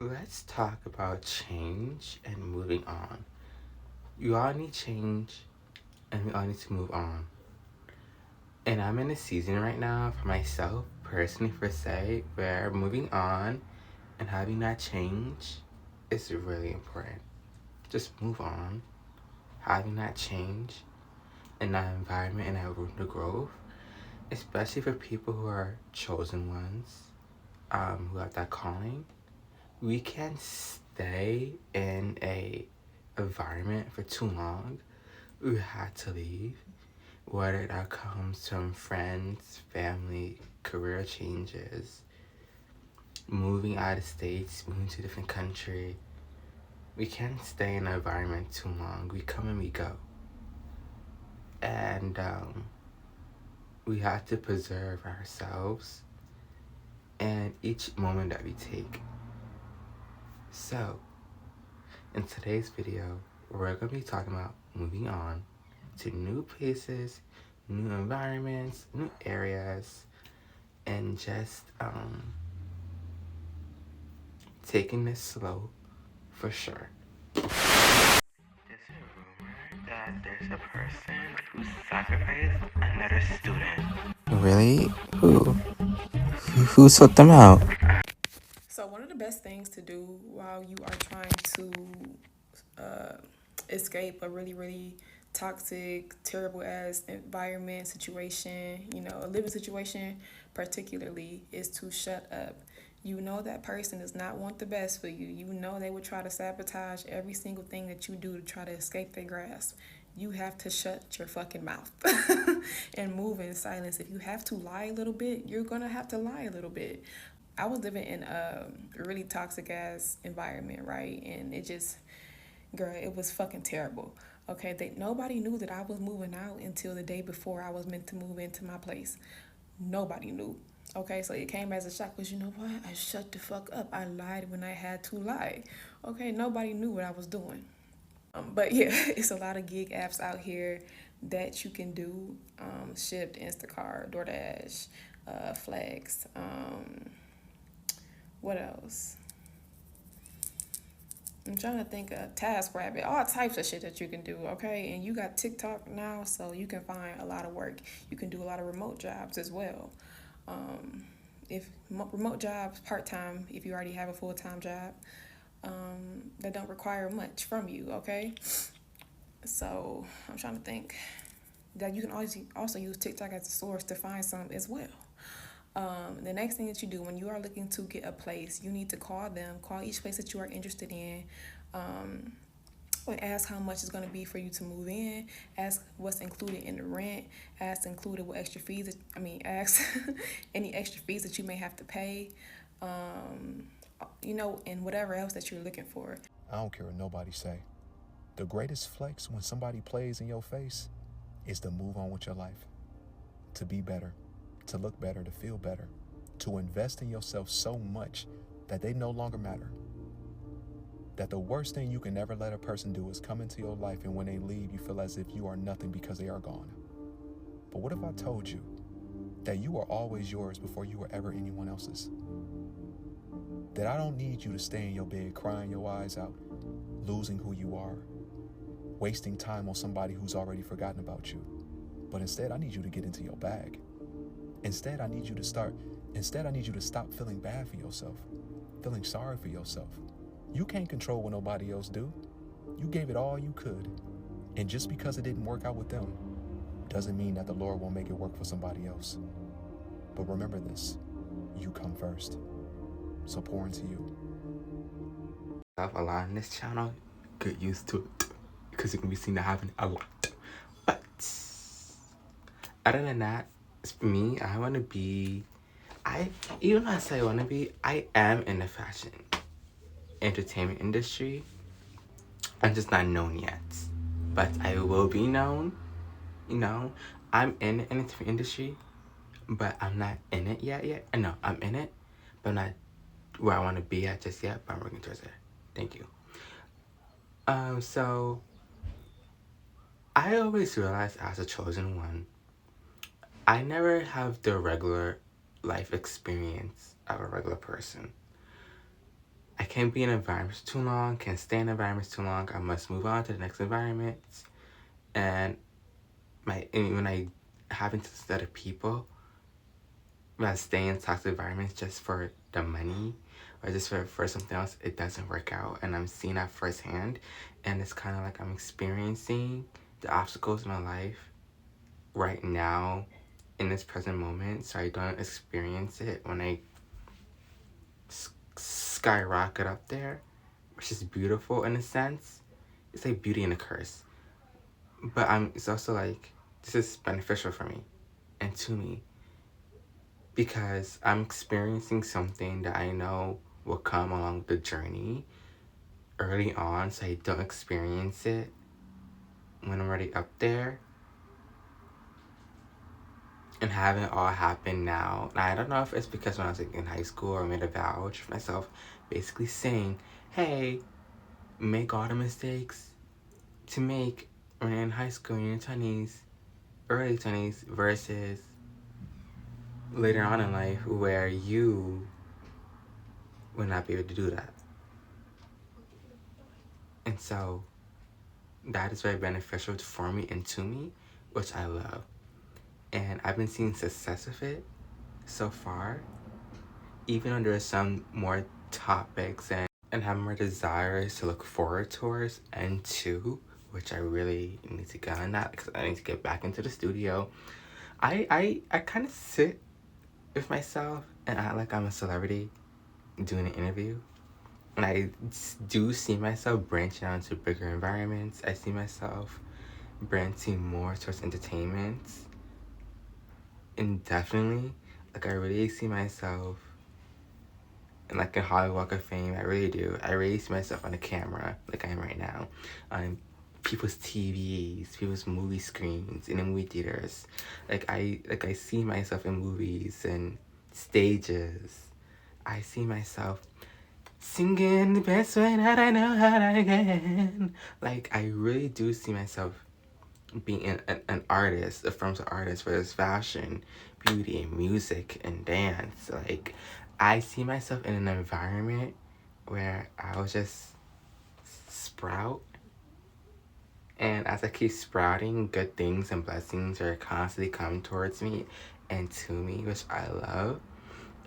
Let's talk about change and moving on. We all need change and we all need to move on. And I'm in a season right now for myself, personally, for say, where moving on and having that change is really important. Just move on. Having that change in that environment and that room to growth, especially for people who are chosen ones, who have that calling. We can't stay in a environment for too long. We had to leave, whether that comes from friends, family, career changes, moving out of states, moving to a different country. We can't stay in an environment too long. We come and we go. And we have to preserve ourselves and each moment that we take. So, in today's video, we're going to be talking about moving on to new places, new environments, new areas, and just taking this slow for sure. There's a rumor that there's a person who sacrificed another student. Really? Who took them out? So, one of the best things to do while you are trying to escape a really toxic, terrible ass environment, situation, a living situation, particularly, is to shut up. You know that person does not want the best for you. You know they would try to sabotage every single thing that you do to try to escape their grasp. You have to shut your fucking mouth and move in silence. If you have to lie a little bit, you're gonna have to lie a little bit. I was living in a really toxic ass environment, right? And it just, girl, it was fucking terrible. Okay, nobody knew that I was moving out until the day before I was meant to move into my place. Nobody knew. Okay, so it came as a shock, because you know what? I shut the fuck up. I lied when I had to lie. Okay, nobody knew what I was doing. But yeah, it's a lot of gig apps out here that you can do. Shipped, Instacart, DoorDash, Flex. What else? I'm trying to think of TaskRabbit, all types of shit that you can do, okay? And you got TikTok now, so you can find a lot of work. You can do a lot of remote jobs as well. Um, if remote jobs, part time, if you already have a full time job, that don't require much from you, okay? So I'm trying to think that you can also use TikTok as a source to find some as well. The next thing that you do when you are looking to get a place, you need to call them, call each place that you are interested in, and ask how much it's going to be for you to move in, ask what's included in the rent, ask included what extra fees, ask any extra fees that you may have to pay, and whatever else that you're looking for. I don't care what nobody say. The greatest flex when somebody plays in your face is to move on with your life, to be better, to look better, to feel better, to invest in yourself so much that they no longer matter. That the worst thing you can ever let a person do is come into your life, and when they leave, you feel as if you are nothing because they are gone. But what if I told you that you are always yours before you were ever anyone else's? That I don't need you to stay in your bed crying your eyes out, losing who you are, wasting time on somebody who's already forgotten about you. But instead, I need you to get into your bag. Instead, I need you to stop feeling bad for yourself, feeling sorry for yourself. You can't control what nobody else do. You gave it all you could. And just because it didn't work out with them, doesn't mean that the Lord won't make it work for somebody else. But remember this, you come first. So pour into you. Have a lot on this channel, get used to it because you're gonna be seeing that happen a lot. But other than that, for me, I want to be. Even though I say I want to be, I am in the fashion entertainment industry. I'm just not known yet, but I will be known. You know, I'm in the entertainment industry, but I'm not in it yet. No, I'm in it, but I'm not where I want to be at just yet. But I'm working towards it. Thank you. So I always realize as a chosen one, I never have the regular life experience of a regular person. I can't be in environments too long, can't stay in environments too long. I must move on to the next environment. And when I having to study people, when I stay in toxic environments just for the money or just for something else, it doesn't work out. And I'm seeing that firsthand. And it's kind of like I'm experiencing the obstacles in my life right now in this present moment, so I don't experience it when I skyrocket up there, which is beautiful in a sense. It's like beauty and a curse. But it's also like, this is beneficial for me and to me, because I'm experiencing something that I know will come along the journey early on, so I don't experience it when I'm already up there. And having it all happen now. And I don't know if it's because when I was like in high school, I made a vow to myself, basically saying, hey, make all the mistakes to make when you're in high school, in your 20s, early 20s, versus later on in life where you will not be able to do that. And so that is very beneficial for me and to me, which I love. And I've been seeing success with it so far, even though there are some more topics and have more desires to look forward towards and to, which I really need to get on that because I need to get back into the studio. I kind of sit with myself and act like I'm a celebrity doing an interview. And I do see myself branching out into bigger environments. I see myself branching more towards entertainment. Indefinitely. Like, I really see myself in like a Hollywood Walk of Fame. I really do. I really see myself on the camera, like I am right now, on people's TVs, people's movie screens, in the movie theaters. I see myself in movies and stages. I see myself singing the best way that I know how I can. Like, I really do see myself being an artist, a form of artist, whether it's fashion, beauty, and music, and dance. Like, I see myself in an environment where I will just sprout. And as I keep sprouting, good things and blessings are constantly coming towards me and to me, which I love.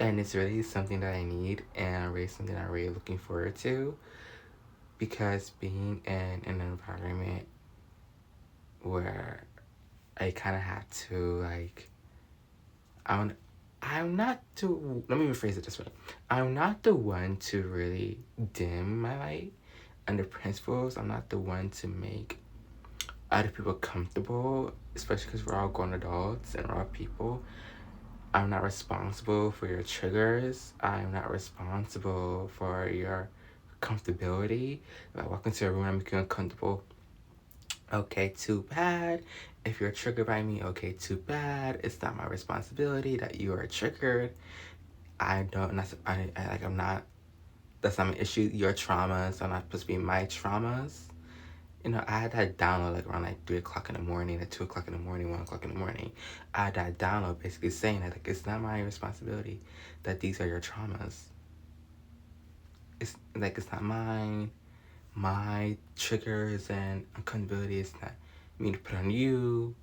And it's really something that I need, and really something I'm really looking forward to. Because being in an environment where I kind of had to, like, I'm not to, let me rephrase it this way. I'm not the one to really dim my light under principles. I'm not the one to make other people comfortable, especially because we're all grown adults and we're all people. I'm not responsible for your triggers. I'm not responsible for your comfortability. If I walk into a room and I make you uncomfortable, okay, too bad. If you're triggered by me, okay, too bad. It's not my responsibility that you are triggered. I'm not, that's not my issue. Your traumas are not supposed to be my traumas. You know, I had that download like around like 3 o'clock in the morning, at 2 o'clock in the morning, 1 o'clock in the morning. I had that download basically saying that, like, it's not my responsibility that these are your traumas. It's like, it's not mine. My triggers and accountability is not me to put on you.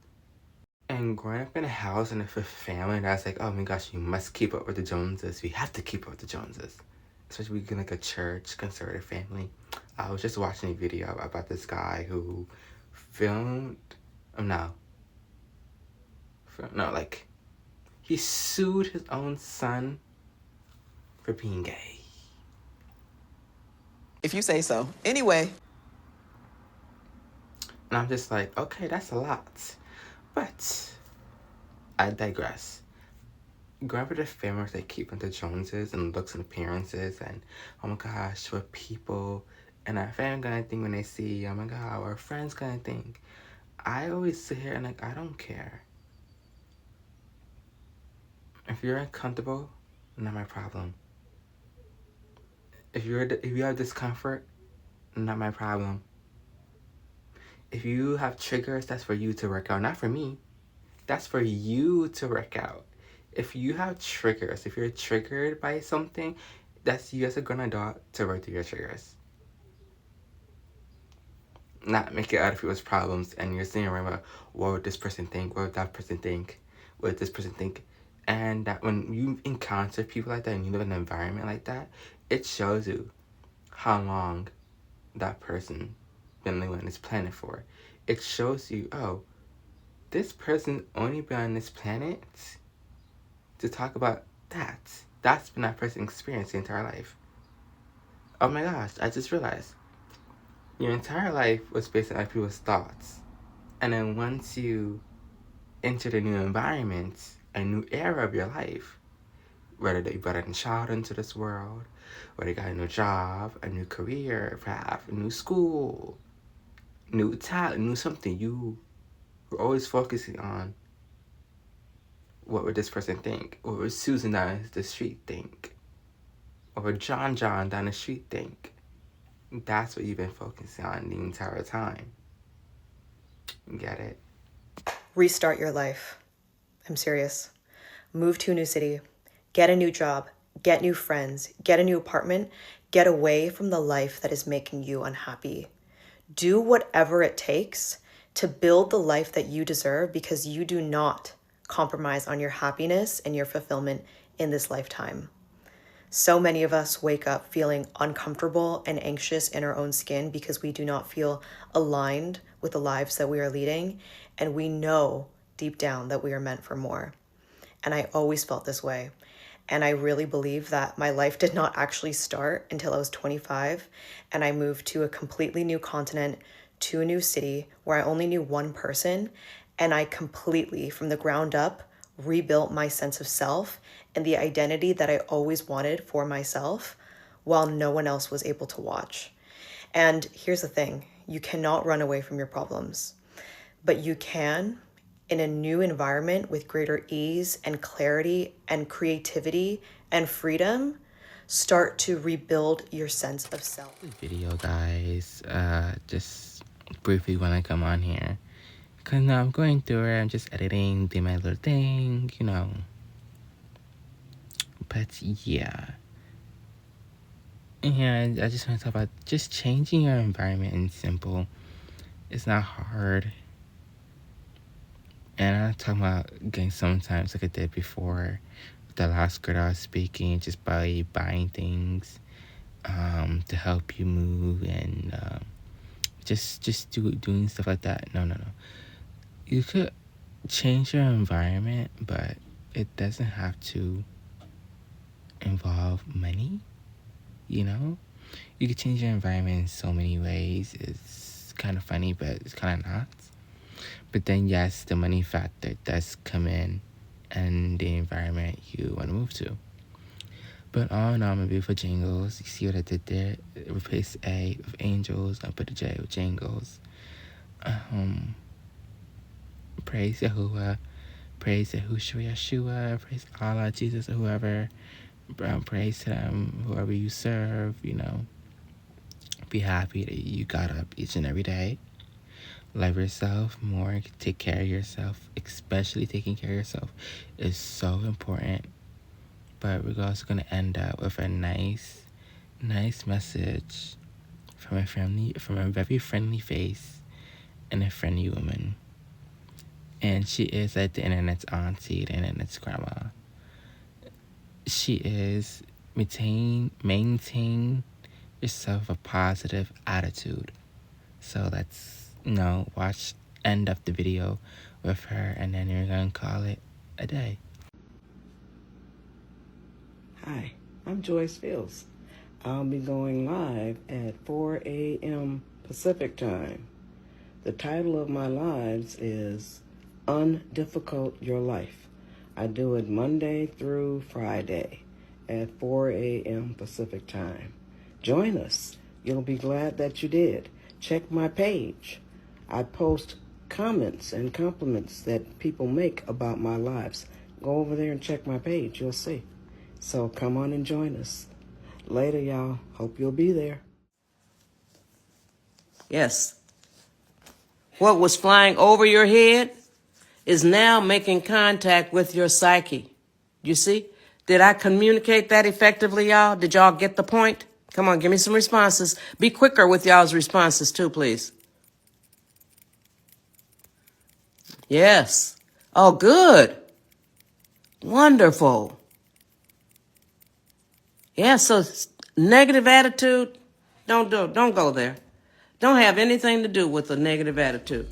And growing up in a house and a family that's like, oh my gosh, you must keep up with the Joneses. We have to keep up with the Joneses. Especially in like a church, conservative family. I was just watching a video about this guy who he sued his own son for being gay. If you say so. Anyway. And I'm just like, okay, that's a lot. But I digress. Growing up with a family where they keep into Joneses and looks and appearances and, oh my gosh, what people and our family gonna think when they see, oh my god, our friends gonna think. I always sit here and like, I don't care. If you're uncomfortable, not my problem. If you have discomfort, not my problem. If you have triggers, that's for you to work out, not for me. That's for you to work out. If you have triggers, if you're triggered by something, That's you as a grown adult to work through your triggers. Not make it other people's problems and you're sitting around about, what would this person think? What would that person think? What would this person think? And that when you encounter people like that and you live in an environment like that, it shows you how long that person been living on this planet for. It shows you, oh, this person only been on this planet to talk about that. That's been that person's experience the entire life. Oh my gosh, I just realized. Your entire life was based on other people's thoughts. And then once you entered a new environment, a new era of your life, whether they brought a child into this world, whether they got a new job, a new career path, a new school, new talent, new something, you were always focusing on what would this person think? What would Susan down the street think? What would John down the street think? That's what you've been focusing on the entire time. Get it? Restart your life. I'm serious. Move to a new city. Get a new job. Get new friends. Get a new apartment. Get away from the life that is making you unhappy. Do whatever it takes to build the life that you deserve, because you do not compromise on your happiness and your fulfillment in this lifetime. So many of us wake up feeling uncomfortable and anxious in our own skin because we do not feel aligned with the lives that we are leading, and we know deep down that we are meant for more. And I always felt this way. And I really believe that my life did not actually start until I was 25, and I moved to a completely new continent, to a new city where I only knew one person, and I completely, from the ground up, rebuilt my sense of self and the identity that I always wanted for myself while no one else was able to watch. And here's the thing, you cannot run away from your problems, but you can, in a new environment with greater ease and clarity and creativity and freedom, start to rebuild your sense of self. Video, guys. Just briefly want to come on here. Because now I'm going through it, I'm just editing, doing my little thing, you know. But yeah. And I just want to talk about just changing your environment in simple. It's not hard. And I'm talking about getting sometimes like I did before. The last girl I was speaking, just by buying things to help you move and just doing stuff like that. No. You could change your environment, but it doesn't have to involve money, you know? You could change your environment in so many ways. It's kind of funny, but it's kind of not. But then, yes, the money factor does come in and the environment you want to move to. But all in all, my beautiful jingles, you see what I did there? Replace A with angels and put the J with jingles. Praise Yahuwah, praise Yahushua Yeshua, praise Allah, Jesus, or whoever. Praise Him, whoever you serve, you know. Be happy that you got up each and every day. Love yourself more, take care of yourself, especially taking care of yourself is so important. But we're also going to end up with a nice message from a very friendly face and a friendly woman. And she is like the internet's auntie, the internet's grandma. She is maintain yourself a positive attitude. So let's, watch end of the video with her, and then you're going to call it a day. Hi, I'm Joyce Fields. I'll be going live at 4 a.m. Pacific time. The title of my lives is Undifficult Your Life. I do it Monday through Friday at 4 a.m. Pacific time. Join us. You'll be glad that you did. Check my page. I post comments and compliments that people make about my lives. Go over there and check my page. You'll see. So come on and join us. Later, y'all. Hope you'll be there. Yes. What was flying over your head is now making contact with your psyche. You see? Did I communicate that effectively, y'all? Did y'all get the point? Come on, give me some responses. Be quicker with y'all's responses too, please. Yes. Oh, good. Wonderful. Yeah, so negative attitude, don't go there. Don't have anything to do with a negative attitude.